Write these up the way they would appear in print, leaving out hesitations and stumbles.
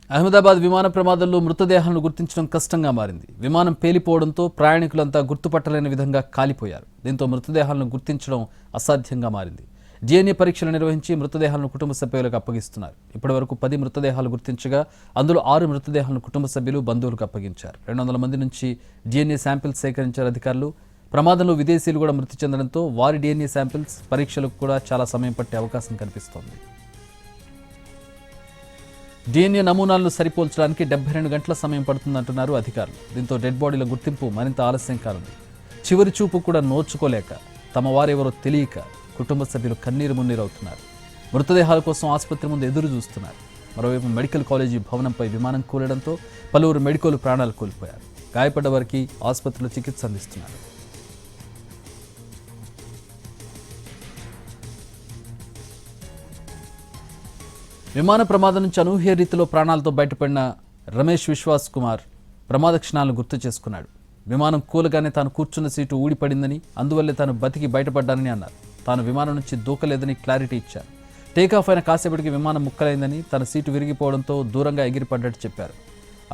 అహ్మదాబాద్ విమాన ప్రమాదంలో మృతదేహాలను గుర్తించడం కష్టంగా మారింది. విమానం పేలిపోవడంతో ప్రయాణికులంతా గుర్తుపట్టలేని విధంగా కాలిపోయారు. దీంతో మృతదేహాలను గుర్తించడం అసాధ్యంగా మారింది. DNA పరీక్షలు నిర్వహించి మృతదేహాలను కుటుంబ సభ్యులకు అప్పగిస్తున్నారు. ఇప్పటివరకు 10 మృతదేహాలు గుర్తించగా అందులో 6 మృతదేహాలను కుటుంబ సభ్యులు బంధువులకు అప్పగించారు. 200 మంది నుంచి DNA శాంపిల్స్ సేకరించారు అధికారులు. ప్రమాదంలో విదేశీయులు కూడా మృతి చెందడంతో వారి DNA శాంపిల్స్ పరీక్షలకు కూడా చాలా సమయం పట్టే అవకాశం కనిపిస్తోంది. DNA నమూనాలను సరిపోల్చడానికి 72 గంటల సమయం పడుతుందంటున్నారు అధికారులు. దీంతో డెడ్ బాడీల గుర్తింపు మరింత ఆలస్యం కానుంది. చివరి చూపు కూడా నోచుకోలేక తమ వారెవరో తెలియక కుటుంబ సభ్యులు కన్నీరు మున్నీరవుతున్నారు. మృతదేహాల కోసం ఆసుపత్రి ముందు ఎదురు చూస్తున్నారు. మరోవైపు మెడికల్ కాలేజీ భవనంపై విమానం కూలడంతో పలువురు మెడికల్ ప్రాణాలు కోల్పోయారు. గాయపడ్డ వారికి ఆసుపత్రిలో చికిత్స అందిస్తున్నారు. విమాన ప్రమాదం నుంచి అనూహ్య రీతిలో ప్రాణాలతో బయటపడిన రమేష్ విశ్వాస్ కుమార్ ప్రమాద క్షణాలను గుర్తు చేసుకున్నాడు. విమానం కూలగానే తాను కూర్చున్న సీటు ఊడిపడిందని, అందువల్లే తాను బతికి బయటపడ్డానని అన్నారు. తాను విమానం నుంచి దూకలేదని క్లారిటీ ఇచ్చారు. టేకాఫ్ అయిన కాసేపటికి విమానం ముక్కలైందని, తన సీటు విరిగిపోవడంతో దూరంగా ఎగిరిపడ్డట్టు చెప్పారు.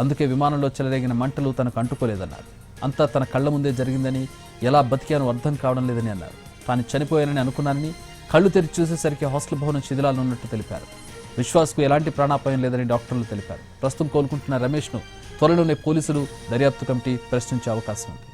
అందుకే విమానంలో చెలరేగిన మంటలు తనకు అంటుకోలేదన్నారు. అంతా తన కళ్ల ముందే జరిగిందని, ఎలా బతికానో అర్థం కావడం లేదని అన్నారు. తాను చనిపోయానని అనుకున్నానని, కళ్ళు తెరిచి చూసేసరికి హాస్టల్ భవనం శిథిలాలు ఉన్నట్టు తెలిపారు. విశ్వాస్కు ఎలాంటి ప్రాణాపాయం లేదని డాక్టర్లు తెలిపారు. ప్రస్తుతం కోలుకుంటున్న రమేష్ను త్వరలోనే పోలీసులు దర్యాప్తు కమిటీ ప్రశ్నించే అవకాశం ఉంది.